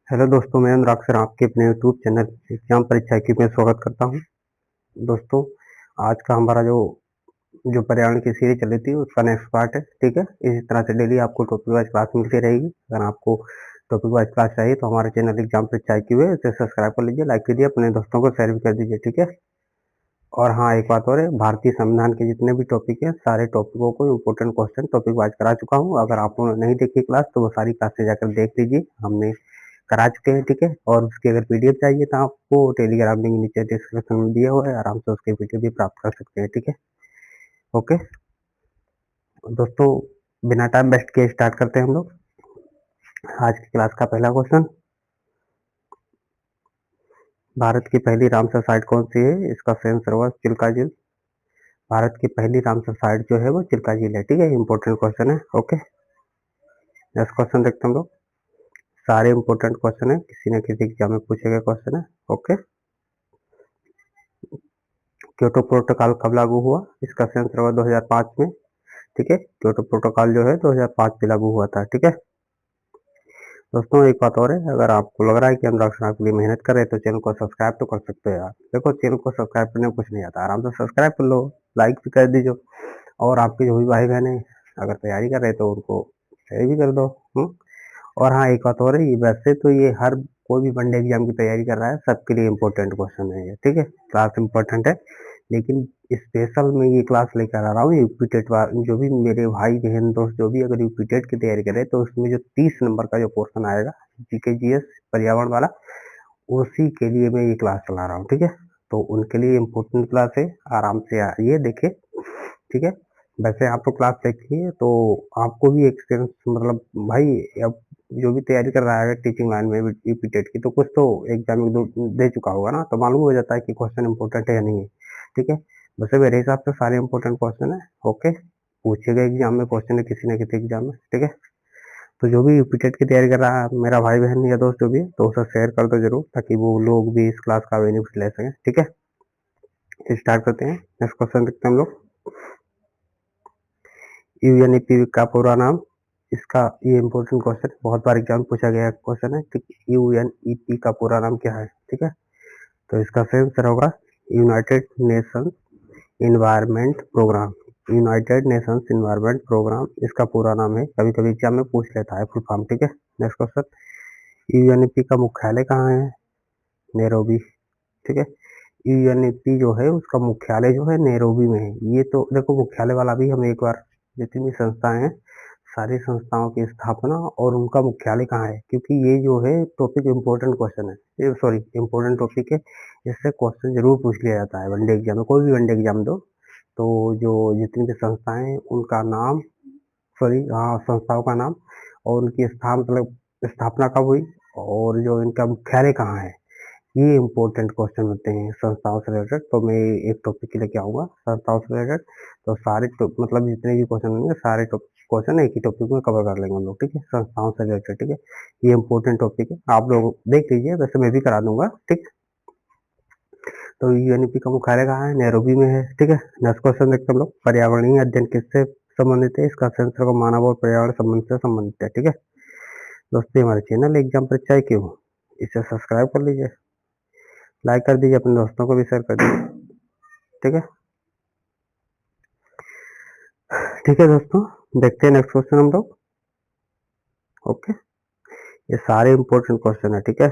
Hello दोस्तों, मैं अनुराग sir आपके अपने यूट्यूब चैनल एग्जाम परीक्षा की में स्वागत करता हूं। दोस्तों, आज का हमारा जो जो पर्यावरण की सीरीज चल रही थी उसका नेक्स्ट पार्ट है। ठीक है, इसी तरह से डेली आपको टॉपिक वाइज क्लास मिलती रहेगी। अगर आपको टॉपिक वाइज क्लास चाहिए तो हमारे चैनल एग्जाम परीक्षा की है उसे सब्सक्राइब कर लीजिए, लाइक कीजिए, अपने दोस्तों को शेयर भी कर दीजिए। ठीक है, और हाँ, एक बात और है, भारतीय संविधान के जितने भी टॉपिक हैं सारे टॉपिकों को इम्पोर्टेंट क्वेश्चन टॉपिक वाइज करा चुका हूँ। अगर आपने नहीं देखी क्लास तो वो सारी क्लासेस जाकर देख लीजिए, हमने करा चुके हैं। ठीक है, और उसकी अगर पीडीएफ चाहिए तो आपको टेलीग्राम लिंक नीचे डिस्क्रिप्शन में दिया हुआ है, आराम से उसकी पीडीएफ भी प्राप्त कर सकते हैं। ठीक है, ओके दोस्तों, बिना टाइम वेस्ट किए स्टार्ट करते हैं हम लोग आज की क्लास का पहला क्वेश्चन। भारत की पहली रामसर साइट कौन सी है? इसका सही आंसर होगा चिल्का झील। भारत की पहली रामसर साइट जो है वो चिल्का झील है। ठीक है, इंपॉर्टेंट क्वेश्चन है। ओके, नेक्स्ट क्वेश्चन देखते हैं हम लोग। सारे इंपॉर्टेंट क्वेश्चन है, किसी न किसी एग्जाम में पूछे गए क्वेश्चन है। ओके, क्योटो प्रोटोकॉल कब लागू हुआ? इसका सही आंसर होगा 2005 में। ठीक है, क्योटो प्रोटोकॉल जो है 2005 में लागू हुआ था। ठीक है दोस्तों, एक बात और है, अगर आपको लग रहा है कि अनुराग सर आपके लिए मेहनत कर रहे हैं तो चैनल को सब्सक्राइब तो कर सकते हो यार। देखो, चैनल को सब्सक्राइब करने में कुछ नहीं आता, आराम से सब्सक्राइब कर लो, लाइक भी कर दीजिए, और आपके जो भी भाई बहन है अगर तैयारी कर रहे हैं तो उनको शेयर भी कर दो। और हाँ, एक बात और है, ये वैसे तो ये हर कोई भी वनडे एग्जाम की तैयारी कर रहा है सबके लिए इम्पोर्टेंट क्वेश्चन है ये। ठीक है, क्लास इम्पोर्टेंट है, लेकिन स्पेशल मैं ये क्लास लेकर आ रहा हूँ यूपी टेट जो भी मेरे भाई बहन दोस्त जो भी अगर यूपी टेट की तैयारी कर रहे हैं तो उसमें जो 30 नंबर का जो पोर्शन आएगा जीके जीएस पर्यावरण वाला, उसी के लिए मैं ये क्लास चला रहा हूँ। ठीक है, तो उनके लिए इम्पोर्टेंट क्लास है, आराम से आइए देखे। ठीक है, वैसे आप तो क्लास देखिए तो आपको भी एक्सपीरियंस, मतलब भाई अब जो भी तैयारी कर रहा है टीचिंग लाइन में यूपी टेट की, तो कुछ तो एग्जाम दे चुका होगा ना, तो मालूम हो जाता है कि क्वेश्चन इंपॉर्टेंट है या नहीं है। ठीक है, वैसे मेरे हिसाब से सारे इंपॉर्टेंट क्वेश्चन है। ओके, पूछे गए एग्जाम में क्वेश्चन है किसी न किसी एग्जाम में। ठीक है, तो जो भी यूपी टेट की तैयारी कर रहा है मेरा भाई बहन या दोस्त जो भी है तो उसे शेयर कर दो जरूर, ताकि वो लोग भी इस क्लास का बेनिफिट ले सकें। ठीक है, स्टार्ट करते हैं। नेक्स्ट क्वेश्चन देखते हैं हम लोग। यूएनईपी का पूरा नाम, इसका ये इंपॉर्टेंट क्वेश्चन, बहुत बार एग्जाम पूछा गया क्वेश्चन है। ठीक, यूएनईपी का पूरा नाम क्या है? ठीक है, तो इसका सही आंसर होगा United Nations Environment Programme. United Nations Environment Programme इसका पूरा नाम है, कभी कभी एग्जाम में पूछ लेता है फुल फॉर्म। ठीक है, नेक्स्ट क्वेश्चन। यूएनईपी का मुख्यालय कहाँ है? नैरोबी। ठीक है, यूएनईपी जो है उसका मुख्यालय जो है नैरोबी में है। ये तो देखो, मुख्यालय वाला भी हम एक बार, जितनी भी संस्थाएं हैं सारी संस्थाओं की स्थापना और उनका मुख्यालय कहाँ है, क्योंकि ये जो है टॉपिक इम्पोर्टेंट क्वेश्चन है, ये सॉरी इम्पोर्टेंट टॉपिक है, इससे क्वेश्चन जरूर पूछ लिया जाता है वनडे एग्जाम में। कोई भी वनडे एग्जाम दो तो जो जितनी भी संस्थाएं हैं उनका नाम, सॉरी हाँ, संस्थाओं का नाम और उनकी मतलब स्थापना कब हुई और जो इनका मुख्यालय कहाँ है, ये इम्पोर्टेंट क्वेश्चन होते हैं संस्थाओं से रिलेटेड। तो मैं एक टॉपिक के लेके आऊंगा संस्थाओं से रिलेटेड, तो सारे मतलब जितने भी क्वेश्चन होंगे सारे क्वेश्चन एक ही टॉपिक में कवर कर लेंगे हम लोग। ठीक है, संस्थाओं से रिलेटेड। ठीक है, ये इम्पोर्टेंट टॉपिक है, आप लोग देख लीजिए, वैसे मैं भी करा दूंगा। ठीक, तो यूएनईपी का मुख्यालय कहाँ है? नैरोबी में है। ठीक है, नेक्स्ट क्वेश्चन देखते हम लोग। पर्यावरणीय अध्ययन किससे संबंधित है? इसका आंसर को मानव और पर्यावरण संबंध से संबंधित है। ठीक है दोस्तों, हमारे चैनल एग्जाम परीक्षा क्यों, इसे सब्सक्राइब कर लीजिए, लाइक कर दीजिए, अपने दोस्तों को भी शेयर कर दीजिए। ठीक है, ठीक है दोस्तों, देखते हैं नेक्स्ट क्वेश्चन हम लोग। ओके, ये सारे इंपॉर्टेंट क्वेश्चन है। ठीक है,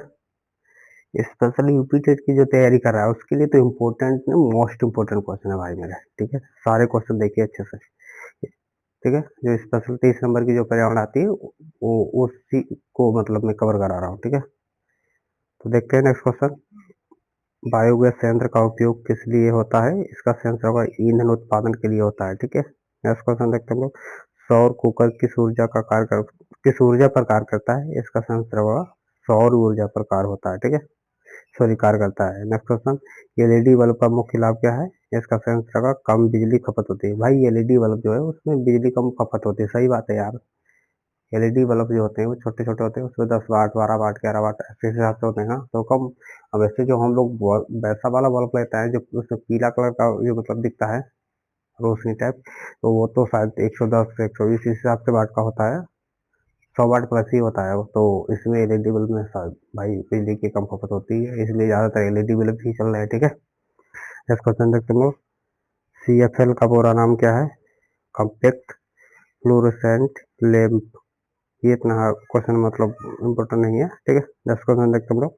स्पेशली यूपी टेट की जो तैयारी कर रहा है उसके लिए तो इम्पोर्टेंट, मोस्ट इम्पोर्टेंट क्वेश्चन है भाई मेरे। ठीक है, सारे क्वेश्चन देखिए अच्छे से। ठीक है, जो स्पेशल 30 नंबर की जो पर्यावरण आती है वो उसी को मतलब मैं कवर करा रहा हूँ। ठीक है, तो देखते हैं नेक्स्ट क्वेश्चन। बायोगैस संयंत्र का उपयोग किस लिए होता है? इसका संयंत्र होगा ईंधन उत्पादन के लिए होता है। ठीक है, नेक्स्ट क्वेश्चन देखते हैं हम लोग। सौर कुकर किस ऊर्जा का किस ऊर्जा पर कार्य करता है? इसका संयंत्र होगा सौर ऊर्जा पर कार्य होता है। ठीक है, सॉरी कार्य करता है। Next question. एलईडी बल्ब का मुख्य लाभ क्या है? इसका संयंत्र होगा कम बिजली खपत होती है। भाई एलईडी बल्ब जो है उसमें बिजली कम खपत होती है, सही बात है यार। एलईडी बल्ब जो होते हैं वो छोटे छोटे होते हैं, उसमें 10 वाट 12 वाट 11 वाट ऐसे हिसाब से होते हैं ना, तो कम। अब वैसे जो हम लोग वैसा वाला बल्ब लेते हैं जो उसमें पीला कलर का जो मतलब दिखता है रोशनी टाइप, तो वो तो शायद 110 120 इस हिसाब से वाट का होता है। 100 वाट प्लस ही होता है वो, तो इसमें एलईडी बल्ब में भाई बिजली की कम खपत होती है, इसलिए ज़्यादातर एलईडी बल्ब ही चल रहे हैं। ठीक है, नेक्स्ट क्वेश्चन देखते हैं। CFL का पूरा नाम क्या है? Compact fluorescent lamp. ये इतना क्वेश्चन मतलब इम्पोर्टेंट नहीं है। ठीक है, नेक्स्ट क्वेश्चन देखते हम लोग।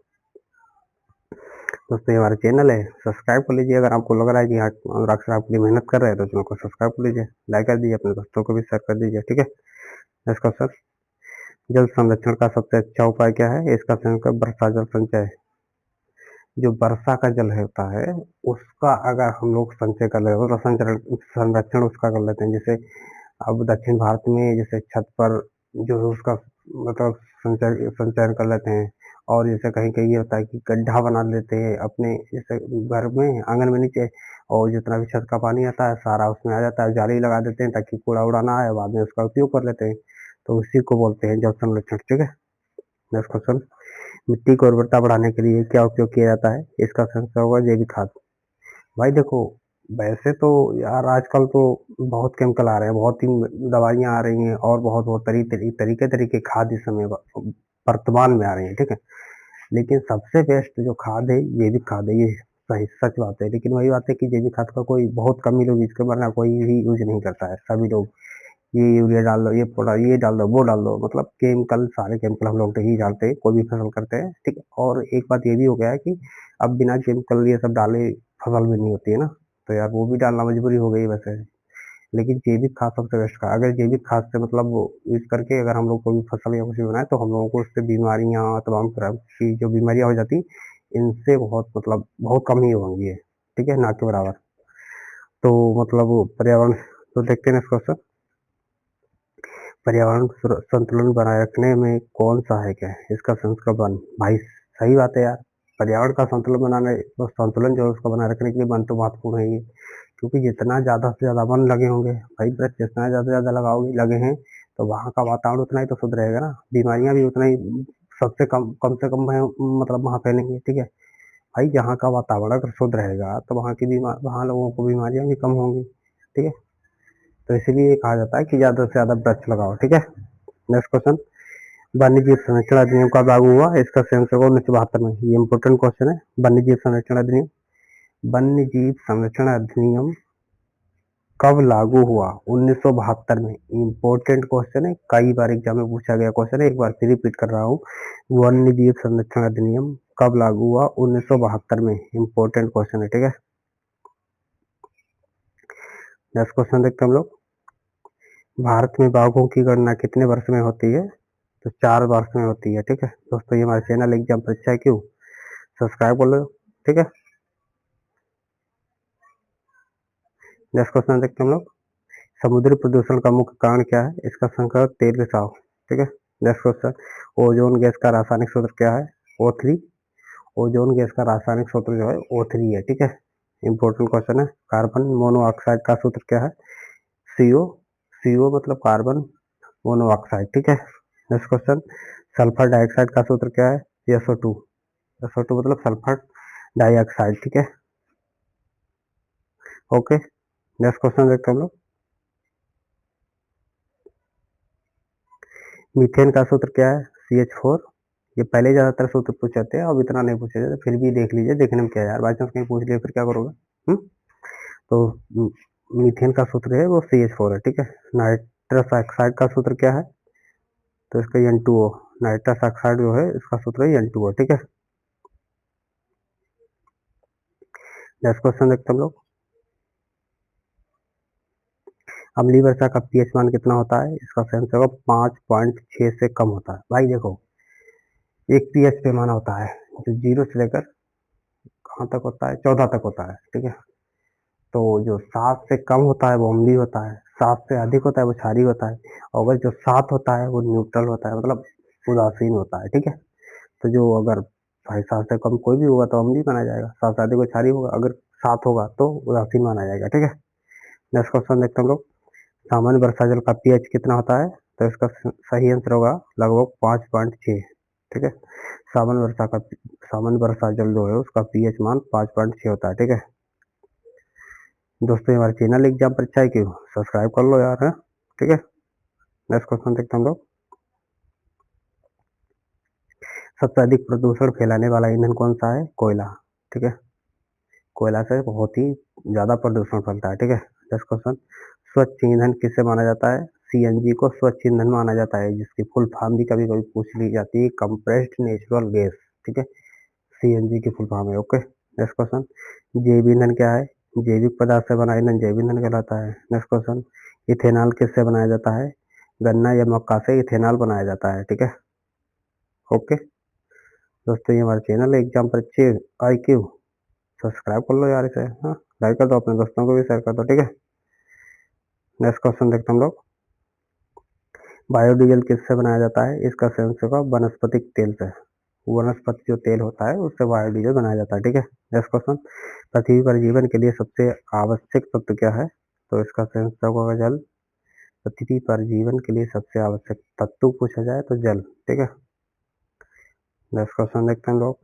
दोस्तों ये हमारा चैनल है, सब्सक्राइब कर लीजिए। अगर आपको लग रहा है कि हाँ अनुराग सर आपके लिए मेहनत कर रहे हैं तो चैनल को सब्सक्राइब कर लीजिए, लाइक कर दीजिए, अपने दोस्तों को भी शेयर कर दीजिए। ठीक है, नेक्स्ट क्वेश्चन। जल संरक्षण का सबसे अच्छा उपाय क्या है? इसका संख्या वर्षा जल संचय। जो वर्षा का जल होता है उसका अगर हम लोग संचय कर लेते हैं, तो संरक्षण उसका कर लेते हैं। जैसे अब दक्षिण भारत में जैसे छत पर जो है उसका मतलब संचयन कर लेते हैं, और जैसे कहीं कहीं ये होता है कि गड्ढा बना लेते हैं अपने जैसे घर में आंगन में नीचे, और जितना भी छत का पानी आता है सारा उसमें आ जाता है, जाली लगा देते हैं ताकि कूड़ा उड़ा ना आए, बाद में उसका उपयोग कर लेते हैं। तो उसी को बोलते हैं जल संरक्षण। ठीक है, नेक्स्ट क्वेश्चन। मिट्टी की उर्वरता बढ़ाने के लिए क्या उपयोग किया जाता है? इसका आंसर होगा जैविक खाद। भाई देखो, वैसे तो यार आजकल तो बहुत केमिकल आ रहे हैं, बहुत ही दवाइयाँ आ रही हैं, और बहुत बहुत तरीके खाद इस समय वर्तमान में आ रही हैं। ठीक है, लेकिन सबसे बेस्ट जो खाद है जैविक खाद है, ये सही सच बात है। लेकिन वही बात है कि जैविक खाद का कोई बहुत कम ही लोग यूज कर, वरना कोई भी यूज नहीं करता है। सभी लोग ये यूरिया डाल दो, ये डाल दो, वो डाल दो, मतलब केमिकल, सारे केमिकल हम लोग ही डालते हैं कोई भी फसल करते हैं। ठीक है, और एक बात ये भी हो गया है कि अब बिना केमिकल ये सब डाले फसल भी नहीं होती है ना, तो यार वो भी डालना मजबूरी हो गई वैसे। लेकिन जैविक खाद सबसे बेस्ट का, अगर जैविक खाद से मतलब यूज करके अगर हम लोग कोई भी फसल या कुछ भी बनाए, तो हम लोगों को उससे बीमारियां, तमाम तरह की जो बीमारियां हो जाती, इनसे बहुत मतलब बहुत कम ही होंगी। ठीक है, ना के बराबर। तो मतलब पर्यावरण, तो देखते हैं इसको। पर्यावरण संतुलन बनाए रखने में कौन सहायक है? इसका संस्करण। भाई सही बात है यार, पर्यावरण का संतुलन बनाने, तो संतुलन जो है उसको बनाए रखने के लिए वन तो महत्वपूर्ण है ही। क्योंकि जितना ज्यादा से ज्यादा वन लगे होंगे भाई, वृक्ष जितना ज्यादा से ज्यादा लगाओगे लगे हैं, तो वहाँ का वातावरण उतना ही तो शुद्ध रहेगा ना, बीमारियां भी उतना ही सबसे कम से कम मतलब वहाँ फैलेंगी। ठीक है भाई, जहाँ का वातावरण अगर शुद्ध रहेगा तो वहाँ लोगों को बीमारियां भी कम होंगी। ठीक है, तो इसीलिए कहा जाता है कि ज्यादा से ज्यादा वृक्ष लगाओ। ठीक है, नेक्स्ट क्वेश्चन। वन्य जीव संरक्षण अधिनियम कब लागू हुआ? इसका सेंस होगा 1972 में। ये इंपोर्टेंट क्वेश्चन है। वन्य जीव संरक्षण अधिनियम, वन्य जीव संरक्षण अधिनियम कब लागू हुआ? 1972 में। इंपोर्टेंट क्वेश्चन है, कई बार एग्जाम में पूछा गया क्वेश्चन है, एक बार फिर रिपीट कर रहा हूँ। वन्य जीव संरक्षण अधिनियम कब लागू हुआ? 1972 में। इंपोर्टेंट क्वेश्चन है। ठीक है, नेक्स्ट क्वेश्चन देखते हैं हम लोग। भारत में बाघों की गणना कितने वर्ष में होती है? तो 4 वर्ष में होती है। ठीक है दोस्तों, ये हमारा चैनल एग्जाम परीक्षा है, क्यों सब्सक्राइब कर लो। ठीक है, नेक्स्ट क्वेश्चन देखते हैं हम लोग। समुद्री प्रदूषण का मुख्य कारण क्या है? इसका संख्या तेल रिसाव। ठीक है, नेक्स्ट क्वेश्चन। ओजोन गैस का रासायनिक सूत्र क्या है? O3। ओजोन गैस का रासायनिक सूत्र जो है O3 है। ठीक है, इंपॉर्टेंट क्वेश्चन है। कार्बन मोनोऑक्साइड का सूत्र क्या है? CO। CO मतलब कार्बन मोनोऑक्साइड। ठीक है, नेक्स्ट क्वेश्चन। सल्फर डाइऑक्साइड का सूत्र क्या है? SO2। SO2 मतलब सल्फर डाइऑक्साइड। ठीक है, ओके, नेक्स्ट क्वेश्चन देखते हैं हम लोग। मीथेन का सूत्र क्या है? CH4। ये पहले ज्यादातर सूत्र पूछे थे, अब इतना नहीं पूछे जाते, फिर भी देख लीजिए, देखने में क्या है यार, बाई चांस कहीं पूछ लिया फिर क्या करोगे। तो मीथेन का सूत्र है वो CH4 है। ठीक है, नाइट्रस ऑक्साइड का सूत्र क्या है? तो इसका N2O। नाइट्रस ऑक्साइड जो है इसका सूत्र है N2O। ठीक है, नेक्स्ट क्वेश्चन देखते हम लोग। अम्लीय वर्षा का पीएच मान कितना होता है? इसका सही आंसर होगा 5.6 से कम होता है। भाई देखो, एक पीएच पैमाना होता है जो 0 से लेकर कहाँ तक होता है? 14 तक होता है। ठीक है, तो जो 7 से कम होता है वो अम्लीय होता है, 7 से अधिक होता है वो क्षारीय होता है, और अगर जो 7 होता है वो न्यूट्रल होता है, मतलब उदासीन होता है। ठीक है, तो जो अगर भाई 7 से कम कोई भी होगा तो अम्लीय माना जाएगा, 7 से अधिक वो क्षारीय होगा, अगर 7 होगा तो उदासीन माना जाएगा। ठीक है, नेक्स्ट क्वेश्चन देखते हैं हम लोग। सामान्य वर्षा जल का पीएच कितना होता है? तो इसका सही आंसर होगा लगभग 5.6। ठीक है, सामान्य वर्षा जल जो है उसका पीएच मान 5.6 होता है। ठीक है दोस्तों, हमारे चैनल एग्जाम परीक्षा है, क्यों सब्सक्राइब कर लो यार है। ठीक है, नेक्स्ट क्वेश्चन देखते हैं हम लोग। सबसे अधिक प्रदूषण फैलाने वाला ईंधन कौन सा है? कोयला। ठीक है, कोयला से बहुत ही ज़्यादा प्रदूषण फैलता है। ठीक है, नेक्स्ट क्वेश्चन, स्वच्छ ईंधन किसे माना जाता है? सीएनजी को स्वच्छ ईंधन माना जाता है, जिसकी फुल फॉर्म भी कभी कभी पूछ ली जाती है, कंप्रेस्ड नेचुरल गैस। ठीक है, सीएनजी की फुल फॉर्म है। ओके, नेक्स्ट क्वेश्चन, जैव ईंधन क्या है? जैविक पदार्थ से बना ईंधन जैव ईंधन कहलाता है। नेक्स्ट क्वेश्चन, इथेनॉल किससे बनाया जाता है? गन्ना या मक्का से इथेनॉल बनाया जाता है। ठीक है, ओके दोस्तों, ये हमारा चैनल है एग्जाम पर अच्छे IQ, सब्सक्राइब कर लो यार इसे। हाँ, लाइक कर दो, अपने दोस्तों को भी शेयर कर दो। ठीक है, नेक्स्ट क्वेश्चन देखते हम लोग, बायोडीजल किससे बनाया जाता है? इसका सेंस होगा वनस्पतिक तेल से, वनस्पति जो तेल होता है उससे बायोडीजल बनाया जाता है। ठीक है, नेक्स्ट क्वेश्चन, पृथ्वी पर जीवन के लिए सबसे आवश्यक तत्व क्या है? तो इसका सेंस होगा जल। पृथ्वी पर जीवन के लिए सबसे आवश्यक तत्व पूछा जाए तो जल। ठीक है, नेक्स्ट क्वेश्चन देखते हैं हम लोग,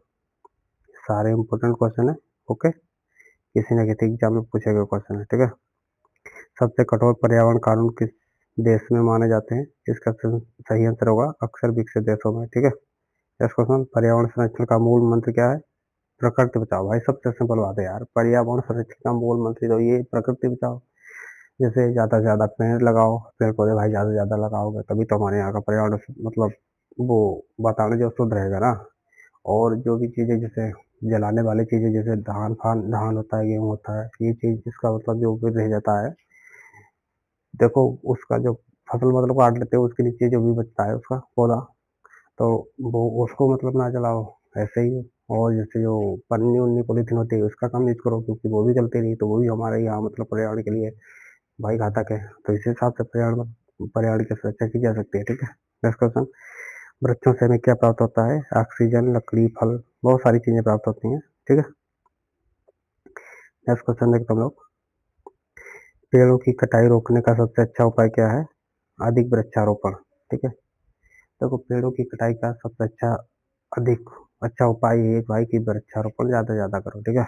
सारे इंपॉर्टेंट क्वेश्चन है। ओके, किसी न किसी एग्जाम में पूछे गए क्वेश्चन है। ठीक है, सबसे कठोर पर्यावरण कानून किस देश में माने जाते हैं? इसका सही आंसर होगा अक्सर विकसित देशों में। ठीक है, नेक्स्ट क्वेश्चन, पर्यावरण संरक्षण का मूल मंत्र क्या है? प्रकृति बचाओ। भाई सबसे सिंपल बात है यार, पर्यावरण संरक्षण का मूल मंत्र तो ये प्रकृति बचाओ। जैसे ज्यादा से ज्यादा पेड़ लगाओ, पेड़ पौधे भाई ज्यादा से ज्यादा लगाओगे तभी तो हमारे यहाँ का पर्यावरण मतलब वो वातावरण जो शुद्ध रहेगा ना। और जो भी चीजें जैसे जलाने वाली चीजें, जैसे धान होता है, गेहूँ होता है, ये चीज इसका मतलब जो भी रह जाता है, देखो उसका जो फसल मतलब काट लेते हो, उसके नीचे जो भी बचता है उसका पौधा, तो वो उसको मतलब ना जलाओ, ऐसे ही। और जैसे जो पन्नी उन्नी पॉलीथीन होती है उसका कम यूज करो, क्योंकि वो भी जलती रही तो वो भी हमारे यहाँ मतलब पर्यावरण के लिए भाई घातक है। तो इस हिसाब से पर्यावरण की सुरक्षा की जा सकती है। ठीक है, नेक्स्ट क्वेश्चन, वृक्षों से हमें क्या प्राप्त होता है? ऑक्सीजन, लकड़ी, फल, बहुत सारी चीजें प्राप्त होती हैं। ठीक है, नेक्स्ट क्वेश्चन देखते हम लोग, पेड़ों की कटाई रोकने का सबसे अच्छा उपाय क्या है? अधिक वृक्षारोपण। ठीक है, देखो पेड़ों की कटाई का सबसे अधिक अच्छा उपाय ये है भाई कि वृक्षारोपण ज्यादा से ज्यादा करो। ठीक है,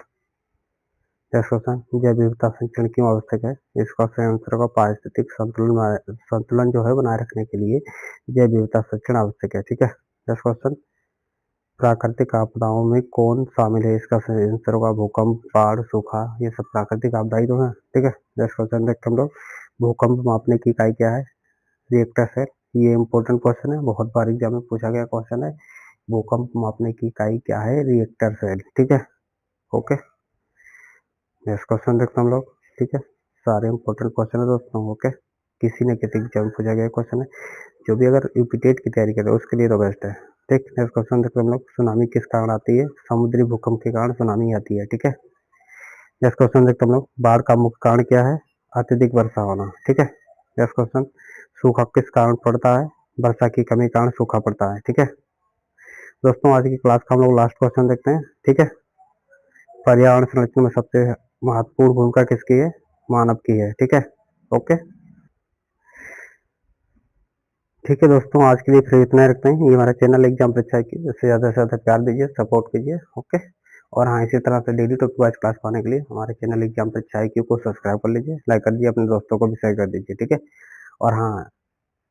नेक्स्ट क्वेश्चन, जैव विविधता संरक्षण क्यों आवश्यक है? इसका सही आंसर होगा पारिस्थितिक संतुलन जो है बनाए रखने के लिए जैव विविधता संरक्षण आवश्यक है। ठीक है, नेक्स्ट क्वेश्चन, प्राकृतिक आपदाओं में कौन शामिल है? इसका सही आंसर होगा भूकंप, बाढ़, सूखा, ये सब प्राकृतिक आपदा ही तो है। ठीक है, नेक्स्ट क्वेश्चन देखते हम लोग, भूकंप मापने की इकाई क्या है? Reactor cell. ये इंपॉर्टेंट क्वेश्चन है, बहुत बार एग्जाम में पूछा गया क्वेश्चन है। भूकंप मापने की इकाई क्या है? Reactor cell. ठीक है, ओके, नेक्स्ट क्वेश्चन देखते हम लोग। ठीक है, सारे इंपॉर्टेंट क्वेश्चन है दोस्तों। ओके, किसी न किसी एग्जाम में पूछा गया क्वेश्चन है, जो भी अगर यूपीटेट की तैयारी कर रहे हो उसके लिए तो बेस्ट है। ठीक, नेक्स्ट क्वेश्चन देखते हम लोग, सुनामी किस कारण आती है? समुद्री भूकंप के कारण सुनामी आती है। ठीक है, नेक्स्ट क्वेश्चन देखते हम लोग, बाढ़ का मुख्य कारण क्या है? अत्यधिक वर्षा होना। ठीक है, नेक्स्ट क्वेश्चन, सूखा किस कारण पड़ता है? वर्षा की कमी के कारण सूखा पड़ता है। ठीक है दोस्तों, आज की क्लास का हम लोग लास्ट क्वेश्चन देखते हैं। ठीक है, पर्यावरण संरक्षण में सबसे महत्वपूर्ण भूमिका किसकी है? मानव की है। ठीक है, ओके, ठीक है दोस्तों, आज के लिए फिर इतना ही रखते हैं। ये हमारा चैनल एग्जाम परीक्षा की, इससे ज़्यादा से ज़्यादा प्यार दीजिए, सपोर्ट कीजिए। ओके, और हाँ, इसी तरह से डेली टॉपिक वाइज क्लास पाने के लिए हमारे चैनल एग्जाम परीक्षा IQ को सब्सक्राइब कर लीजिए, लाइक कर दीजिए, अपने दोस्तों को भी शेयर कर दीजिए। ठीक है, और हाँ,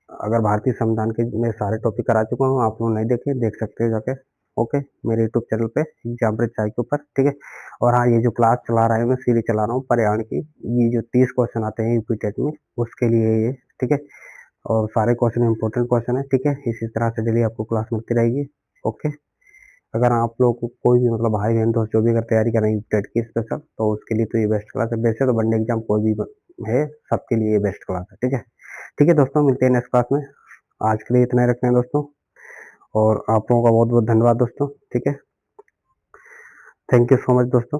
अगर भारतीय संविधान के मैं सारे टॉपिक करा चुका हूँ, आप लोग नहीं देखे देख सकते हो जाके। ओके, मेरे यूट्यूब चैनल पे एग्जाम परीक्षा के ऊपर। ठीक है, और हाँ, ये जो क्लास चला रहा है मैं सीरीज चला रहा हूँ पर्यावरण की, ये जो 30 क्वेश्चन आते हैं यूपीटेट में उसके लिए ये। ठीक है, और सारे क्वेश्चन इंपॉर्टेंट क्वेश्चन है। ठीक है, इसी तरह से डेली आपको क्लास मिलती रहेगी। ओके, अगर आप लोग को कोई भी मतलब भाई बहन दोस्त जो भी अगर तैयारी कर रहे हैं टेट की स्पेशल, तो उसके लिए तो ये बेस्ट क्लास है। वैसे तो वनडे एग्जाम कोई भी है, सबके लिए ये बेस्ट क्लास है। ठीक है, ठीक है दोस्तों, मिलते हैं नेक्स्ट क्लास में। आज के लिए इतना ही रखते हैं दोस्तों, और आप लोगों का बहुत बहुत धन्यवाद दोस्तों। ठीक है, थैंक यू सो मच दोस्तों।